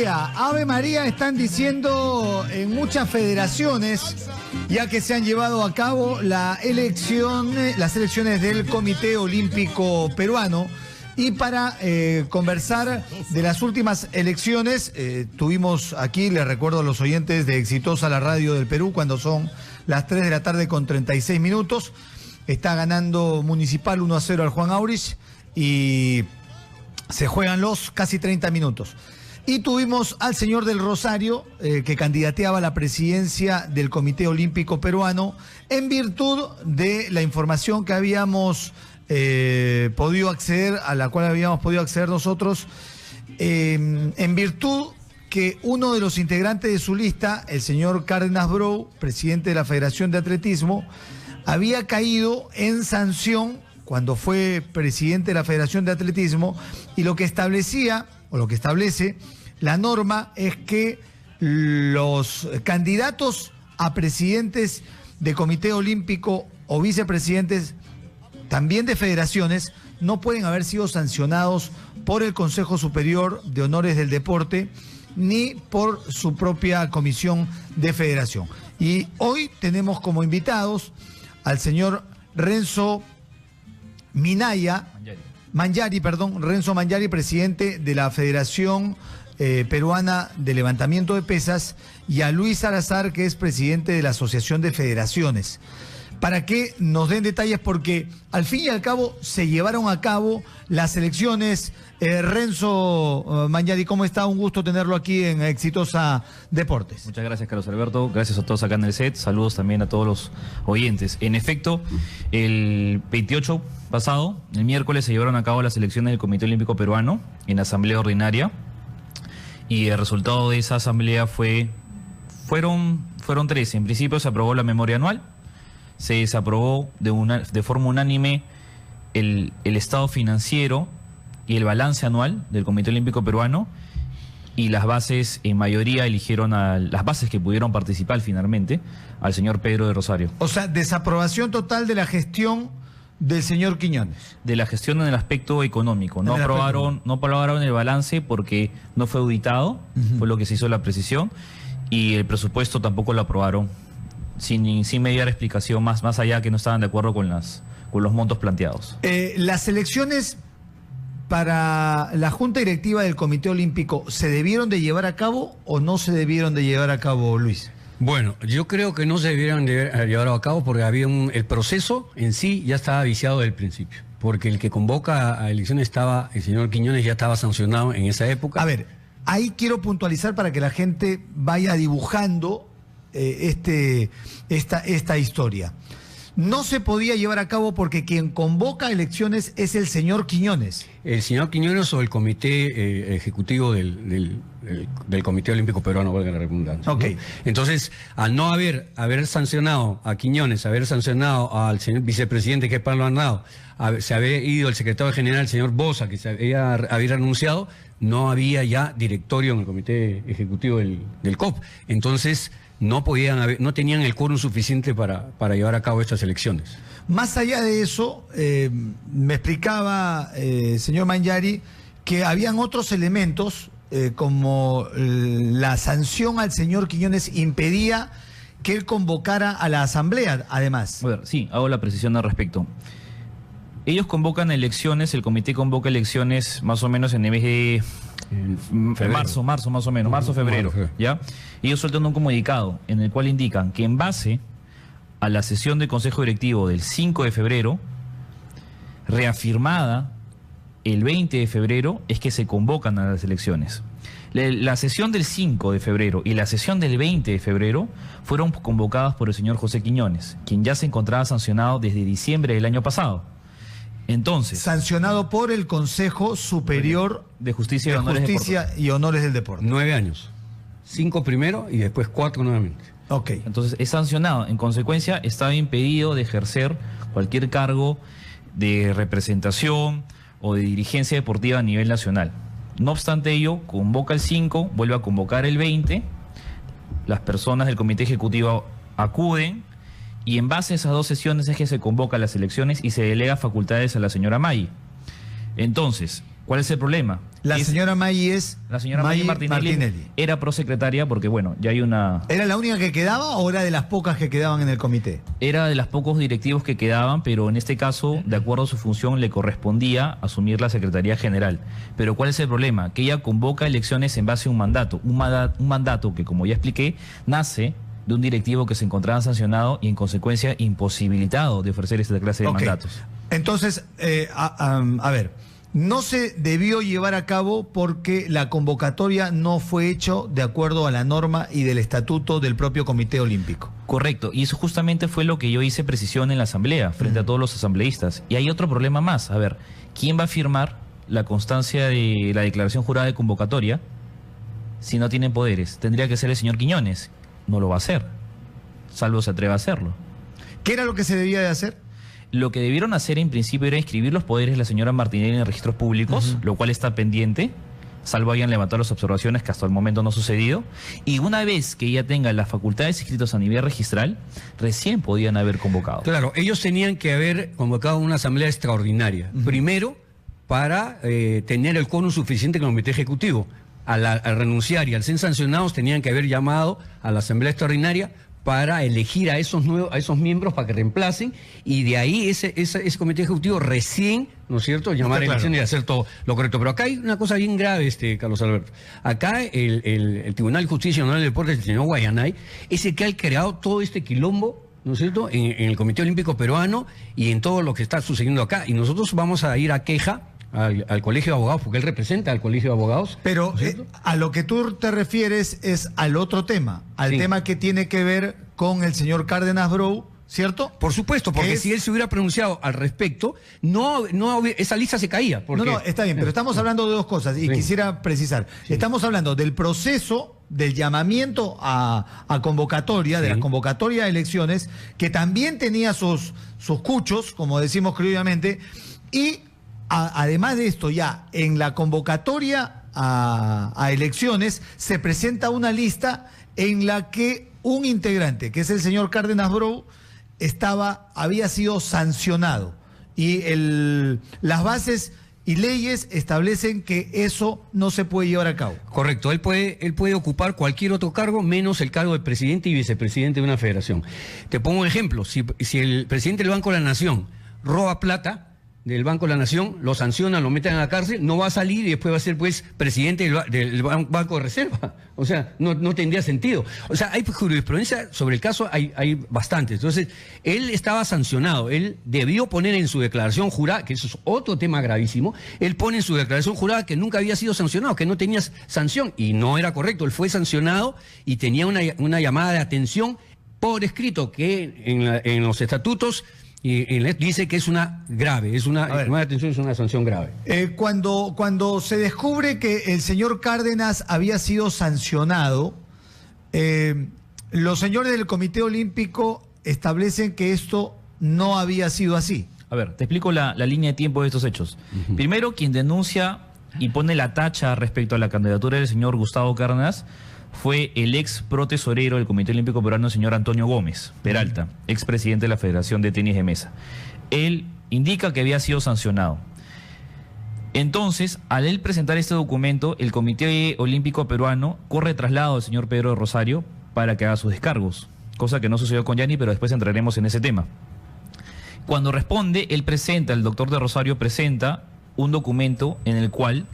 Ave María están diciendo en muchas federaciones, ya que se han llevado a cabo las elecciones del Comité Olímpico Peruano. Y para conversar de las últimas elecciones, tuvimos aquí, les recuerdo a los oyentes de Exitosa, la radio del Perú, cuando son las 3 de la tarde con 36 minutos. Está ganando Municipal 1-0 al Juan Aurich y se juegan los casi 30 minutos. Y tuvimos al señor del Rosario, que candidateaba a la presidencia del Comité Olímpico Peruano, en virtud de la información que habíamos podido acceder, a la cual habíamos podido acceder nosotros, en virtud que uno de los integrantes de su lista, el señor Cárdenas Brou, presidente de la Federación de Atletismo, había caído en sanción cuando fue presidente de la Federación de Atletismo, y lo que establecía, o lo que establece la norma, es que los candidatos a presidentes de Comité Olímpico o vicepresidentes también de federaciones no pueden haber sido sancionados por el Consejo Superior de Honores del Deporte ni por su propia comisión de federación. Y hoy tenemos como invitados al señor Renzo Renzo Mangiari, presidente de la Federación Peruana de Levantamiento de Pesas, y a Luis Salazar, que es presidente de la Asociación de Federaciones, para que nos den detalles, porque al fin y al cabo se llevaron a cabo las elecciones. Renzo Mangiari, ¿cómo está? Un gusto tenerlo aquí en Exitosa Deportes. Muchas gracias, Carlos Alberto. Gracias a todos acá en el set. Saludos también a todos los oyentes. En efecto, el 28 pasado, el miércoles, se llevaron a cabo las elecciones del Comité Olímpico Peruano en asamblea ordinaria, y el resultado de esa asamblea fueron 13. En principio se aprobó la memoria anual, se desaprobó de forma unánime el estado financiero y el balance anual del Comité Olímpico Peruano, y las bases, en mayoría, eligieron a las bases que pudieron participar finalmente, al señor Pedro de Rosario. O sea, desaprobación total de la gestión del señor Quiñones. De la gestión en el aspecto económico. No aprobaron el balance porque no fue auditado, fue lo que se hizo la precisión, y el presupuesto tampoco lo aprobaron, sin mediar explicación más allá, que no estaban de acuerdo con los montos planteados. Las elecciones para la Junta Directiva del Comité Olímpico, ¿se debieron de llevar a cabo o no se debieron de llevar a cabo, Luis? Bueno, yo creo que no se debieron de llevar a cabo porque el proceso en sí ya estaba viciado desde el principio, porque el que convoca a elecciones el señor Quiñones ya estaba sancionado en esa época. A ver, ahí quiero puntualizar para que la gente vaya dibujando esta historia. No se podía llevar a cabo porque quien convoca elecciones es el señor Quiñones. El señor Quiñones o el comité ejecutivo del Comité Olímpico Peruano, valga la redundancia. Ok. ¿No? Entonces, al no haber sancionado a Quiñones, haber sancionado al señor vicepresidente, que es Pablo Arnao, se había ido el secretario general, el señor Bosa, que se había renunciado, no había ya directorio en el comité ejecutivo del COP. Entonces, no tenían el quórum suficiente para llevar a cabo estas elecciones. Más allá de eso, me explicaba, señor Mangiari, que habían otros elementos, como la sanción al señor Quiñones impedía que él convocara a la asamblea, además. A ver, sí, hago la precisión al respecto. Ellos convocan elecciones, el comité convoca elecciones más o menos en el mes de marzo más o menos, febrero, ¿ya? Ellos sueltan un comunicado en el cual indican que en base a la sesión del Consejo Directivo del 5 de febrero, reafirmada el 20 de febrero, es que se convocan a las elecciones. La sesión del 5 de febrero y la sesión del 20 de febrero fueron convocadas por el señor José Quiñones, quien ya se encontraba sancionado desde diciembre del año pasado. Entonces, sancionado por el Consejo Superior de Justicia y Honores del Deporte. 9 años. 5 primero y después 4 nuevamente. Ok. Entonces es sancionado. En consecuencia, estaba impedido de ejercer cualquier cargo de representación o de dirigencia deportiva a nivel nacional. No obstante ello, convoca el 5, vuelve a convocar el 20, las personas del comité ejecutivo acuden, y en base a esas dos sesiones es que se convoca las elecciones y se delega facultades a la señora May. Entonces, ¿Cuál es el problema? La señora Maggi es... La señora Maggi Martinelli era prosecretaria porque, bueno, ya hay una... ¿Era la única que quedaba o era de las pocas que quedaban en el comité? Era de los pocos directivos que quedaban, pero en este caso, de acuerdo a su función, le correspondía asumir la Secretaría General. Pero ¿cuál es el problema? Que ella convoca elecciones en base a un mandato. Un mandato que, como ya expliqué, nace de un directivo que se encontraba sancionado y, en consecuencia, imposibilitado de ofrecer esta clase de mandatos. Entonces, a ver... No se debió llevar a cabo porque la convocatoria no fue hecho de acuerdo a la norma y del estatuto del propio Comité Olímpico. Correcto, y eso justamente fue lo que yo hice precisión en la asamblea, frente a todos los asambleístas. Y hay otro problema más, a ver, ¿quién va a firmar la constancia de la declaración jurada de convocatoria si no tienen poderes? Tendría que ser el señor Quiñones, no lo va a hacer, salvo se atreva a hacerlo. ¿Qué era lo que se debía de hacer? Lo que debieron hacer en principio era inscribir los poderes de la señora Martinelli en registros públicos, lo cual está pendiente, salvo hayan levantado las observaciones que hasta el momento no ha sucedido. Y una vez que ella tenga las facultades inscritas a nivel registral, recién podían haber convocado. Claro, ellos tenían que haber convocado una asamblea extraordinaria. Primero, para tener el quórum suficiente con el comité ejecutivo. Al renunciar y al ser sancionados, tenían que haber llamado a la asamblea extraordinaria para elegir a esos miembros para que reemplacen, y de ahí ese comité ejecutivo recién, ¿no es cierto?, llamar a elecciones y hacer todo lo correcto. Pero acá hay una cosa bien grave, Carlos Alberto. Acá el Tribunal de Justicia Nacional del Deporte, el señor Guayanay, es el que ha creado todo este quilombo, ¿no es cierto?, en el Comité Olímpico Peruano y en todo lo que está sucediendo acá. Y nosotros vamos a ir a queja al Colegio de Abogados, porque él representa al Colegio de Abogados. Pero a lo que tú te refieres es al otro tema, al tema que tiene que ver con el señor Cárdenas Brou, ¿cierto? Por supuesto, porque si él se hubiera pronunciado al respecto, esa lista se caía. Porque... No, está bien, pero estamos hablando de dos cosas y quisiera precisar. Estamos hablando del proceso del llamamiento a convocatoria, de la convocatoria de elecciones, que también tenía sus cuchos, como decimos criollamente, y además de esto, ya en la convocatoria a elecciones se presenta una lista en la que un integrante, que es el señor Cárdenas Brou, había sido sancionado. Y las bases y leyes establecen que eso no se puede llevar a cabo. Correcto, él puede ocupar cualquier otro cargo menos el cargo de presidente y vicepresidente de una federación. Te pongo un ejemplo, si el presidente del Banco de la Nación roba plata del Banco de la Nación, lo sancionan, lo meten a la cárcel, no va a salir y después va a ser pues presidente del Banco de Reserva. O sea, no tendría sentido. O sea, hay jurisprudencia sobre el caso, hay bastante. Entonces, él estaba sancionado, él debió poner en su declaración jurada, que eso es otro tema gravísimo, él pone en su declaración jurada que nunca había sido sancionado, que no tenía sanción, y no era correcto, él fue sancionado y tenía una llamada de atención por escrito que en los estatutos y dice que es una grave, es una sanción grave. Cuando se descubre que el señor Cárdenas había sido sancionado, los señores del Comité Olímpico establecen que esto no había sido así. A ver, te explico la línea de tiempo de estos hechos. Primero, quien denuncia y pone la tacha respecto a la candidatura del señor Gustavo Cárdenas fue el ex protesorero del Comité Olímpico Peruano, el señor Antonio Gómez Peralta, ex presidente de la Federación de Tenis de Mesa. Él indica que había sido sancionado. Entonces, al él presentar este documento, el Comité Olímpico Peruano corre traslado al señor Pedro de Rosario para que haga sus descargos, cosa que no sucedió con Yanni, pero después entraremos en ese tema. Cuando responde, el doctor de Rosario presenta un documento en el cual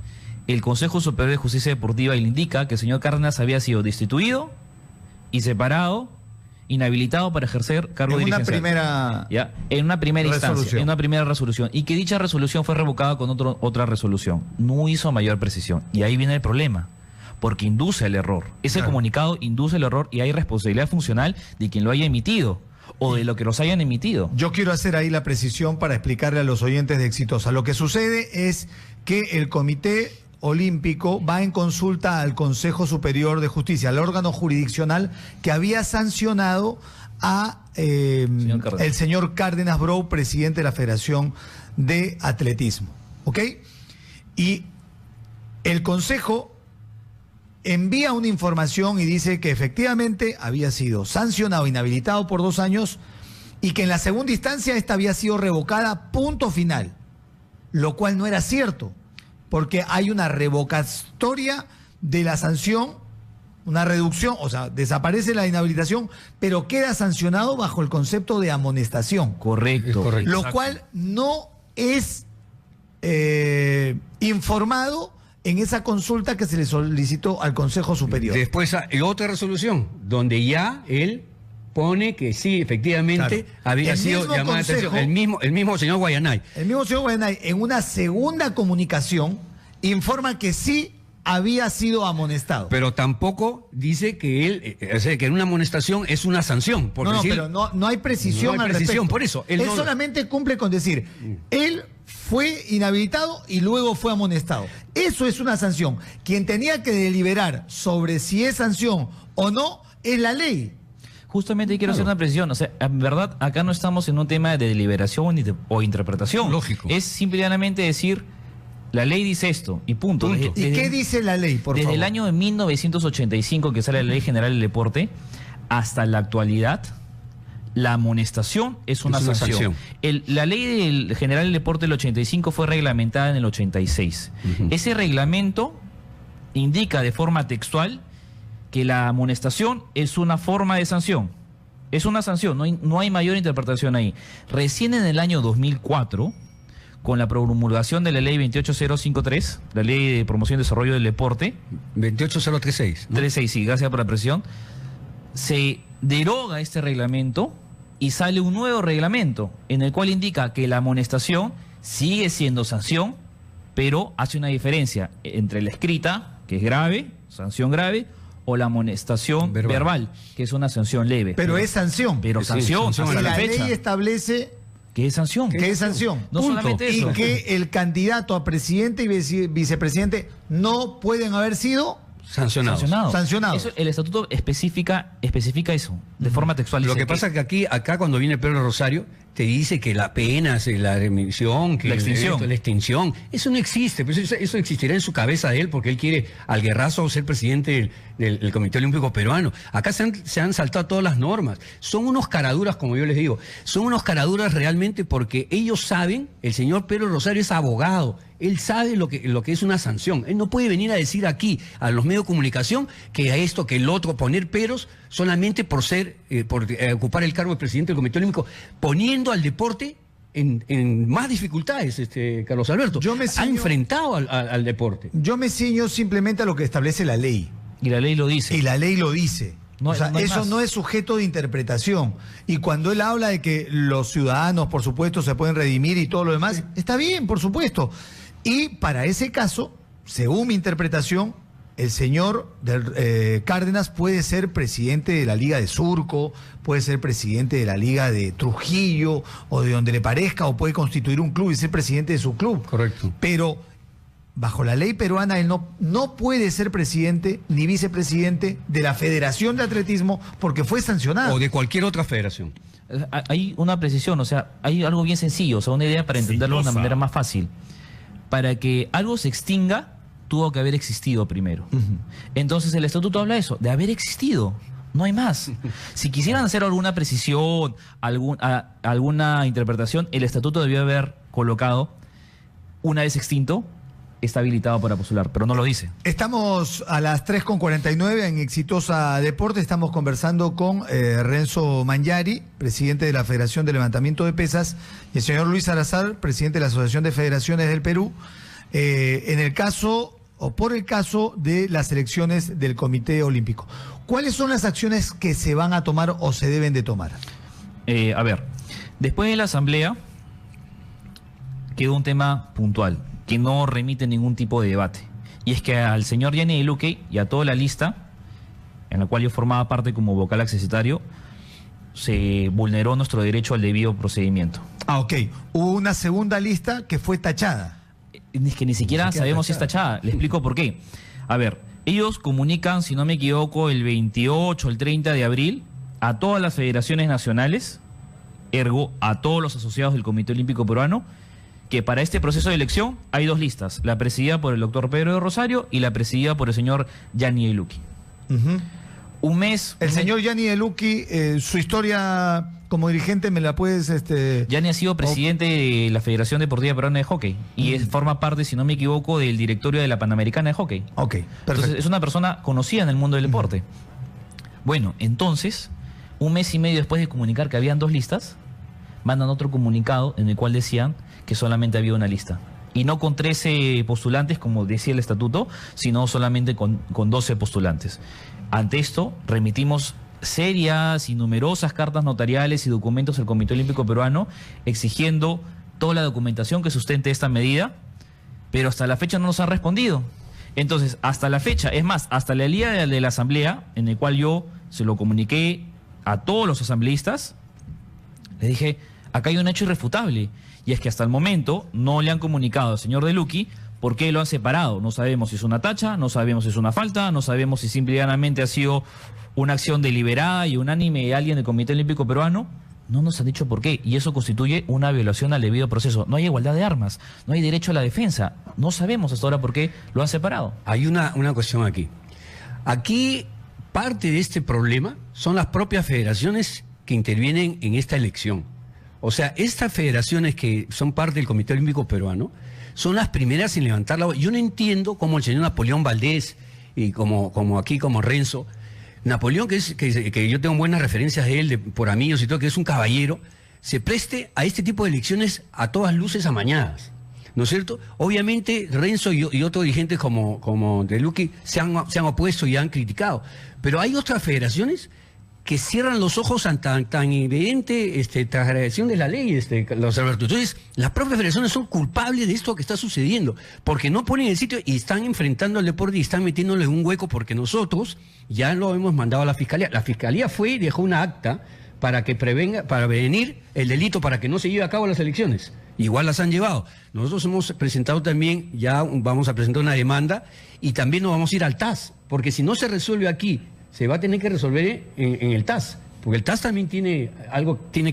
el Consejo Superior de Justicia Deportiva le indica que el señor Cárdenas había sido destituido y separado, inhabilitado para ejercer cargo dirigencial. En una primera instancia, en una primera resolución, y que dicha resolución fue revocada con otra resolución. No hizo mayor precisión. Y ahí viene el problema, porque induce el error. Ese comunicado induce el error y hay responsabilidad funcional de quien lo haya emitido o de lo que los hayan emitido. Yo quiero hacer ahí la precisión para explicarle a los oyentes de Exitosa. Lo que sucede es que el Comité Olímpico va en consulta al Consejo Superior de Justicia, al órgano jurisdiccional que había sancionado a el señor Cárdenas Brou, presidente de la Federación de Atletismo. ¿Ok? Y el Consejo envía una información y dice que efectivamente había sido sancionado, inhabilitado por 2 años y que en la segunda instancia esta había sido revocada, punto final, lo cual no era cierto. porque hay una revocatoria de la sanción, una reducción, o sea, desaparece la inhabilitación, pero queda sancionado bajo el concepto de amonestación. Correcto. Es correcto. Lo Exacto. cual no es informado en esa consulta que se le solicitó al Consejo Superior. Después hay otra resolución, donde ya él pone que sí, efectivamente, Claro. había El sido mismo llamada a atención. consejo- El mismo señor Guayanay. El mismo señor Guayanay, en una segunda comunicación, informa que sí había sido amonestado. Pero tampoco dice que él, o sea, que en una amonestación es una sanción. Porque No, si él- pero no hay precisión no hay al precisión, respecto. por eso, Él él no- solamente cumple con decir, él fue inhabilitado y luego fue amonestado. Eso es una sanción. Quien tenía que deliberar sobre si es sanción o no es la ley. Justamente quiero hacer una precisión. O sea, en verdad, acá no estamos en un tema de deliberación o interpretación. Lógico. Es simplemente decir, la ley dice esto y punto. Punto. ¿Y qué dice la ley, por desde favor? el año de 1985, que sale la Ley General del Deporte, hasta la actualidad, la amonestación es una sanción. La Ley General del Deporte del 85 fue reglamentada en el 86. Ujú. Ese reglamento indica de forma textual que la amonestación es una forma de sanción. Es una sanción, no hay mayor interpretación ahí. Recién en el año 2004, con la promulgación de la Ley 28053, la Ley de Promoción y Desarrollo del Deporte, 28036. ¿no? 36, sí, gracias por la presión, se deroga este reglamento y sale un nuevo reglamento en el cual indica que la amonestación sigue siendo sanción, pero hace una diferencia entre la escrita, que es grave, sanción grave, o la amonestación verbal, que es una sanción leve. Pero es sanción. Pero Sí, sanción, sanción hasta Y la la fecha. ley establece ¿Qué es sanción? que es sanción. No Punto. solamente Y eso. que el candidato a presidente y vicepresidente no pueden haber sido Sancionados. Sancionados. Eso, el estatuto especifica eso, de forma textual. Lo Dice que pasa es que acá cuando viene Pedro Rosario, te dice que la pena, la remisión, que La extinción. la extinción, eso no existe, pues eso existirá en su cabeza de él porque él quiere al guerrazo ser presidente del Comité Olímpico Peruano. Acá se han saltado todas las normas. Son unos caraduras, como yo les digo, son unos caraduras realmente porque ellos saben, el señor Pedro Rosario es abogado, él sabe lo que es una sanción. Él no puede venir a decir aquí a los medios de comunicación que a esto, que el otro, poner peros solamente por ocupar el cargo de presidente del Comité Olímpico, poniendo al deporte en más dificultades, Carlos Alberto. Yo me Ha ciño- enfrentado al deporte. Yo me ciño simplemente a lo que establece la ley. Y la ley lo dice. Y la ley lo dice. No- o sea, no hay eso más. no es sujeto de interpretación. Y cuando él habla de que los ciudadanos, por supuesto, se pueden redimir y todo lo demás, está bien, por supuesto. Y para ese caso, según mi interpretación, el señor Cárdenas puede ser presidente de la Liga de Surco, puede ser presidente de la Liga de Trujillo o de donde le parezca, o puede constituir un club y ser presidente de su club. Correcto. Pero bajo la ley peruana él no puede ser presidente ni vicepresidente de la Federación de Atletismo porque fue sancionado. O de cualquier otra federación. Hay una precisión, o sea, hay algo bien sencillo, o sea, una idea para entenderlo de una manera más fácil. Para que algo se extinga, tuvo que haber existido primero. Entonces el estatuto habla de eso, de haber existido. No hay más. Si quisieran hacer alguna precisión, alguna interpretación, el estatuto debió haber colocado, una vez extinto, está habilitado para postular, pero no lo dice. Estamos a las 3:49 en Exitosa Deporte. Estamos conversando con Renzo Mangiari, presidente de la Federación de Levantamiento de Pesas, y el señor Luis Salazar, presidente de la Asociación de Federaciones del Perú, en el caso o por el caso de las elecciones del Comité Olímpico. ¿Cuáles son las acciones que se van a tomar o se deben de tomar? A ver, después de la asamblea quedó un tema puntual que no remite ningún tipo de debate, y es que al señor Gianni Luque y a toda la lista en la cual yo formaba parte como vocal accesitario se vulneró nuestro derecho al debido procedimiento. Ah, ok. Hubo una segunda lista que fue tachada. Es que ni siquiera sabemos si es tachada. Le explico por qué. A ver, ellos comunican, si no me equivoco, el 28 o el 30 de abril a todas las federaciones nacionales, ergo a todos los asociados del Comité Olímpico Peruano, que para este proceso de elección hay dos listas, la presidida por el doctor Pedro de Rosario y la presidida por el señor Gianni Luque. Ujú. Un mes. El señor Gianni De Lucchi, su historia como dirigente, ¿me la puedes...? Gianni ha sido presidente de la Federación Deportiva Peruana de Hockey y forma parte, si no me equivoco, del directorio de la Panamericana de Hockey. Ok, perfecto. Entonces, es una persona conocida en el mundo del deporte. Bueno, entonces, un mes y medio después de comunicar que habían 2 listas, mandan otro comunicado en el cual decían que solamente había una lista. Y no con 13 postulantes, como decía el estatuto, sino solamente con 12 postulantes. Ante esto, remitimos serias y numerosas cartas notariales y documentos al Comité Olímpico Peruano exigiendo toda la documentación que sustente esta medida, pero hasta la fecha no nos han respondido. Entonces, hasta la fecha, es más, hasta el día de la asamblea, en el cual yo se lo comuniqué a todos los asambleístas, les dije, acá hay un hecho irrefutable, y es que hasta el momento no le han comunicado al señor De Lucchi por qué lo han separado. No sabemos si es una tacha, no sabemos si es una falta, no sabemos si simplemente ha sido una acción deliberada y unánime de alguien del Comité Olímpico Peruano. No nos han dicho por qué, y eso constituye una violación al debido proceso. No hay igualdad de armas, no hay derecho a la defensa. No sabemos hasta ahora por qué lo han separado. Hay una cuestión aquí. Aquí parte de este problema son las propias federaciones que intervienen en esta elección. O sea, estas federaciones que son parte del Comité Olímpico Peruano son las primeras en levantar la voz. Yo no entiendo cómo el señor Napoleón Valdés y como Renzo, Napoleón, que yo tengo buenas referencias de él, por amigos y todo, que es un caballero, se preste a este tipo de elecciones a todas luces amañadas, ¿no es cierto? Obviamente Renzo y otros dirigentes como De Lucchi se han opuesto y han criticado, pero hay otras federaciones que cierran los ojos ante tan evidente transgresión de la ley, los Alberto. Entonces, las propias federaciones son culpables de esto que está sucediendo, porque no ponen el sitio y están enfrentando al deporte y están metiéndole en un hueco, porque nosotros ya lo hemos mandado a la Fiscalía. La Fiscalía fue y dejó una acta para prevenir el delito, para que no se lleve a cabo las elecciones. Igual las han llevado. Nosotros hemos presentado también, ya vamos a presentar una demanda, y también nos vamos a ir al TAS, porque si no se resuelve aquí, se va a tener que resolver en el TAS, porque el TAS también tiene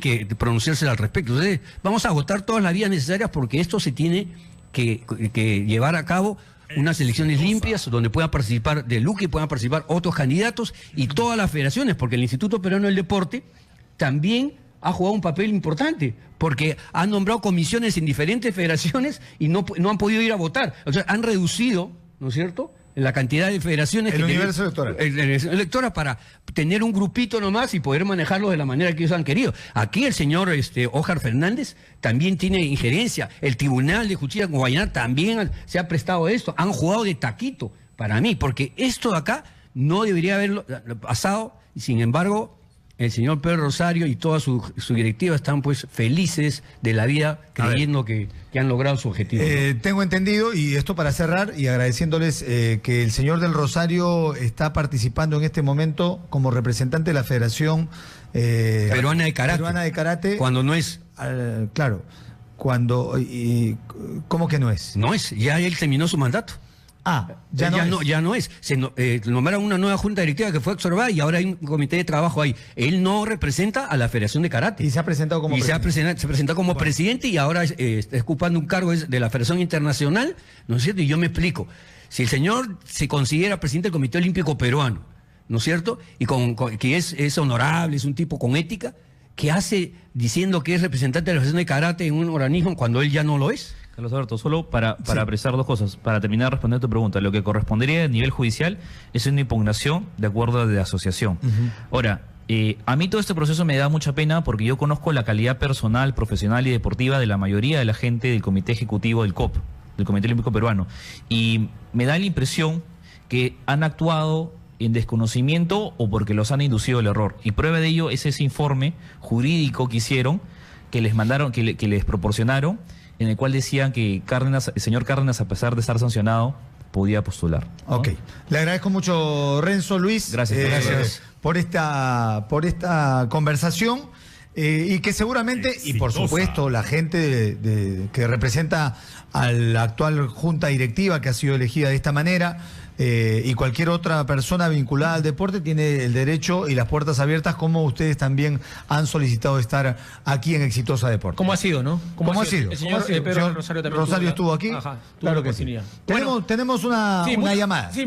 que pronunciarse al respecto. Entonces, vamos a agotar todas las vías necesarias porque esto se tiene que llevar a cabo unas elecciones limpias donde puedan participar De Lucchi, puedan participar otros candidatos y todas las federaciones, porque el Instituto Peruano del Deporte también ha jugado un papel importante, porque han nombrado comisiones en diferentes federaciones y no han podido ir a votar. O sea, han reducido, ¿no es cierto?, la cantidad de federaciones el universo electoral. Electoral para tener un grupito nomás y poder manejarlo de la manera que ellos han querido. Aquí el señor Óscar Fernández también tiene injerencia. El Tribunal de Justicia de Guayana también se ha prestado a esto. Han jugado de taquito para mí, porque esto de acá no debería haberlo pasado. Y sin embargo, el señor Pedro Rosario y toda su directiva están pues felices de la vida, creyendo que han logrado su objetivo. ¿No? Tengo entendido, y esto para cerrar, y agradeciéndoles que el señor del Rosario está participando en este momento como representante de la Federación Peruana de Karate. Cuando no es. Claro, cuando... ¿Cómo que no es? No es, ya él terminó su mandato. Ya no es. Se nombraron una nueva junta directiva que fue absorbada y ahora hay un comité de trabajo ahí. Él no representa a la Federación de Karate. Y se ha presentado como presidente. Se presentó como presidente y ahora está ocupando un cargo de la Federación Internacional, ¿no es cierto? Y yo me explico. Si el señor se considera presidente del Comité Olímpico Peruano, ¿no es cierto? Y que es honorable, es un tipo con ética, ¿qué hace diciendo que es representante de la Federación de Karate en un organismo cuando él ya no lo es? Carlos Alberto, solo para precisar 2 cosas, para terminar de responder tu pregunta. Lo que correspondería a nivel judicial es una impugnación de acuerdo de asociación. Ahora, a mí todo este proceso me da mucha pena porque yo conozco la calidad personal, profesional y deportiva de la mayoría de la gente del Comité Ejecutivo del COP, del Comité Olímpico Peruano. Y me da la impresión que han actuado en desconocimiento o porque los han inducido al error. Y prueba de ello es ese informe jurídico que hicieron, que les mandaron, que les proporcionaron, en el cual decían que el señor Cárdenas, a pesar de estar sancionado, podía postular, ¿no? Ok. Le agradezco mucho, Renzo, Luis. Gracias. Por esta conversación. Y que seguramente, y por supuesto, la gente que representa a la actual junta directiva que ha sido elegida de esta manera, y cualquier otra persona vinculada al deporte tiene el derecho y las puertas abiertas, como ustedes también han solicitado estar aquí en Exitosa Deportes. ¿Cómo ha sido, no? ¿Cómo ha sido? El señor Pedro Rosario también Rosario estuvo aquí. Ajá, claro que sí. Tenemos una llamada. Sí,